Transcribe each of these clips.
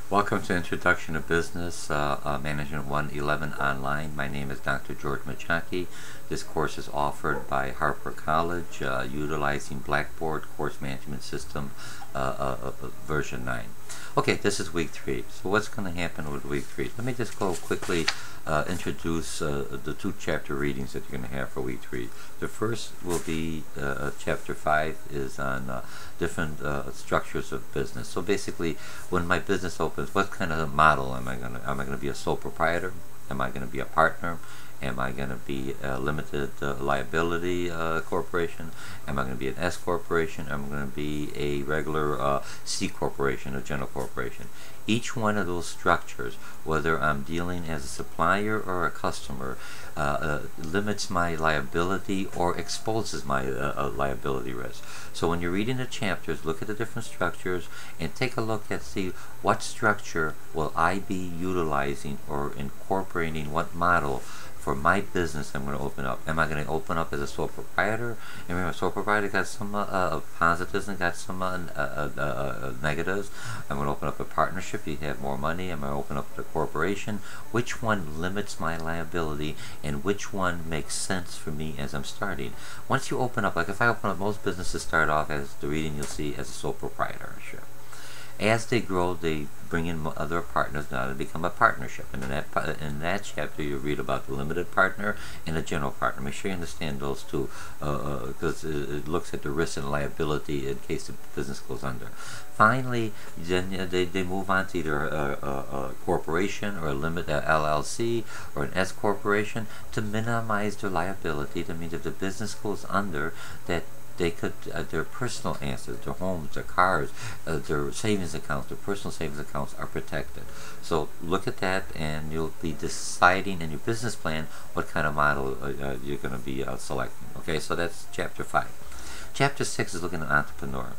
Welcome to Introduction to Business Management 111 Online. My name is Dr. George Mochocki. This course is offered by Harper College utilizing Blackboard Course Management System version 9. Okay, this is week 3. So what's going to happen with week 3? Let me just go quickly introduce the 2 chapter readings that you're going to have for week 3. The first will be chapter 5 is on different structures of business. So basically, when my business opens, what kind of model am I going to be a sole proprietor? Am I going to be a partner? Am I going to be a limited liability corporation? Am I going to be an S corporation? Am I going to be a regular C corporation, a general corporation? Each one of those structures, whether I'm dealing as a supplier or a customer, limits my liability or exposes my liability risk. So when you're reading the chapters, look at the different structures and take a look at see what structure will I be utilizing or incorporating, what model for my business I'm going to open up. Am I going to open up as a sole proprietor? And remember, sole proprietor got some positives and got some negatives. I'm going to open up a partnership. You have more money. I'm going to open up a corporation. Which one limits my liability and which one makes sense for me as I'm starting? Once you open up, like if I open up, most businesses start off as the reading you'll see as a sole proprietorship. As they grow, they bring in other partners now to become a partnership. And in that chapter, you read about the limited partner and the general partner. Make sure you understand those two, because it looks at the risk and liability in case the business goes under. Finally, then they move on to either a corporation or a limited LLC or an S corporation to minimize their liability. That means if the business goes under, that they could, their personal assets, their homes, their cars, their savings accounts, their personal savings accounts are protected. So look at that and you'll be deciding in your business plan what kind of model you're going to be selecting. Okay, so that's chapter 5. Chapter 6 is looking at entrepreneur.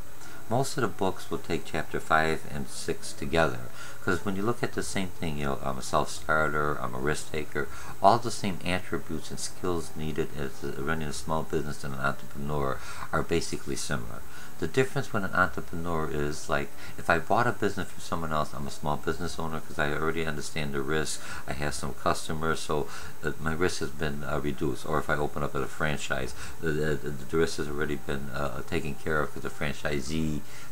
Most of the books will take chapter 5 and 6 together, because when you look at the same thing, you know, I'm a self-starter, I'm a risk taker, all the same attributes and skills needed as running a small business and an entrepreneur are basically similar. The difference with an entrepreneur is, like, if I bought a business from someone else, I'm a small business owner because I already understand the risk. I have some customers, so my risk has been reduced. Or if I open up at a franchise, the risk has already been taken care of because the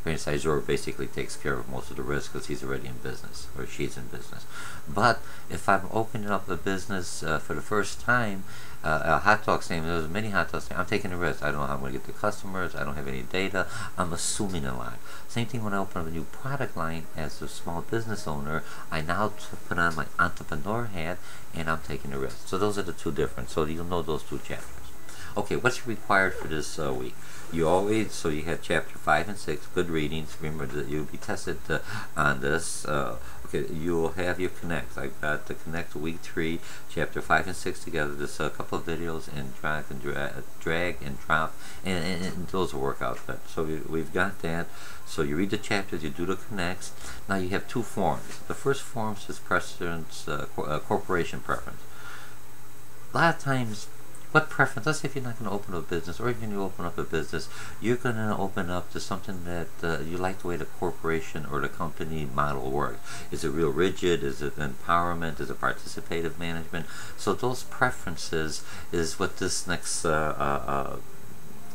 franchisor basically takes care of most of the risk because he's already in business or she's in business. But if I'm opening up a business for the first time, a hot dog stand, there's many hot dog stands, I'm taking a risk. I don't know how I'm going to get the customers, I don't have any data, I'm assuming a lot. Same thing when I open up a new product line as a small business owner, I now put on my entrepreneur hat and I'm taking a risk. So those are the two different, so you'll know those 2 chapters. Okay, what's required for this week? You always, so you have chapter 5 and 6, good readings. Remember that you'll be tested on this. Okay, you'll have your connects. I've got the connect week 3, chapter 5 and 6 together. There's a couple of videos and drag and drop, and those will work out good. So we've got that. So you read the chapters, you do the connects. Now you have 2 forms. The first form is preference, corporation preference. A lot of times, what preference? Let's say if you're not going to open up a business, or even you open up a business, you're going to open up to something that you like the way the corporation or the company model works. Is it real rigid? Is it empowerment? Is it participative management? So those preferences is what this next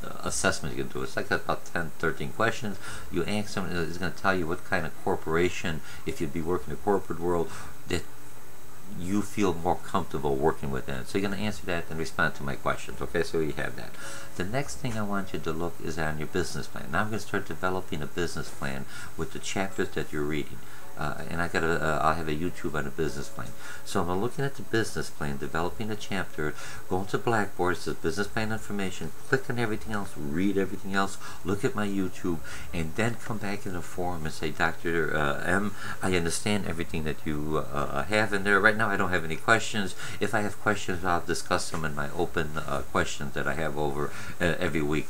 assessment you can do. It's like about 10-13 questions. You ask them, it's going to tell you what kind of corporation, if you'd be working in the corporate world, that you feel more comfortable working within. So you're going to answer that and respond to my questions. Okay, so you have that. The next thing I want you to look is on your business plan. Now I'm going to start developing a business plan with the chapters that you're reading. And I'll have a YouTube on a business plan. So I'm looking at the business plan, developing a chapter, going to Blackboard, it says business plan information, click on everything else, read everything else, look at my YouTube, and then come back in the forum and say, Dr. M, I understand everything that you have in there. Right now I don't have any questions. If I have questions, I'll discuss them in my open questions that I have over every week,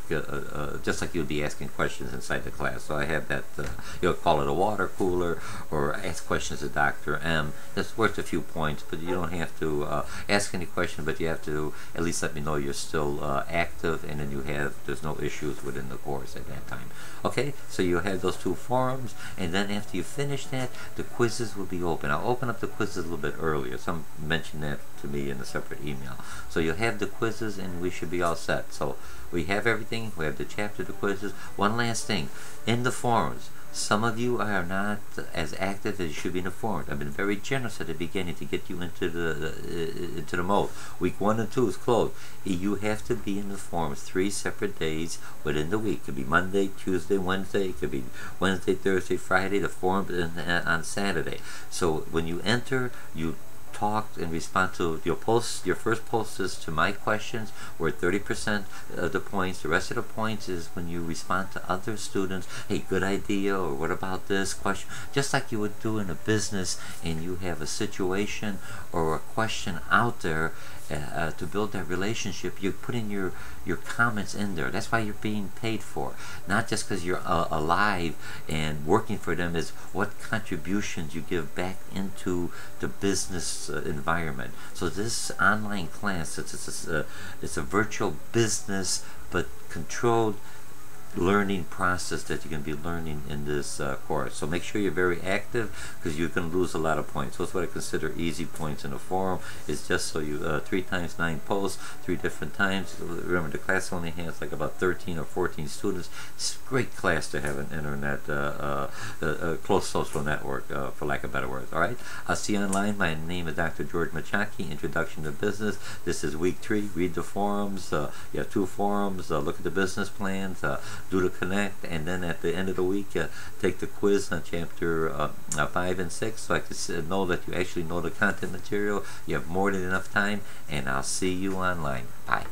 just like you'll be asking questions inside the class. So I have that, you'll call it a water cooler, or ask questions to Dr. M. It's worth a few points, but you don't have to ask any question, but you have to at least let me know you're still active, and then there's no issues within the course at that time. Okay, so you have those two forums, and then after you finish that, the quizzes will be open. I'll open up the quizzes a little bit earlier. Some mentioned that to me in a separate email. So you'll have the quizzes, and we should be all set. So we have everything. We have the chapter, the quizzes. One last thing, in the forums, some of you are not as active as you should be in the forums. I've been very generous at the beginning to get you into the mode. Week 1 and 2 is closed. You have to be in the forums 3 separate days within the week. It could be Monday, Tuesday, Wednesday. It could be Wednesday, Thursday, Friday. The forum on Saturday. So when you enter, you talk and respond to your posts. Your first post is to my questions, where 30% of the points. The rest of the points is when you respond to other students. Hey, good idea, or what about this question? Just like you would do in a business, and you have a situation or a question out there to build that relationship. You put in your comments in there. That's why you're being paid for, not just because you're alive and working for them. Is what contributions you give back into the business environment. So this online class, it's a virtual business, but controlled learning process that you're going to be learning in this course. So make sure you're very active, because you're going to lose a lot of points. So that's what I consider easy points in a forum. It's just so you 3 times 9 posts, 3 different times. Remember, the class only has like about 13 or 14 students. It's a great class to have an internet, close social network, for lack of better words. All right, I'll see you online. My name is Dr. George Mochocki. Introduction to Business. This is week 3. Read the forums. You have 2 forums. Look at the business plans. Do the connect, and then at the end of the week, take the quiz on chapter 5 and 6, so I can know that you actually know the content material. You have more than enough time, and I'll see you online. Bye.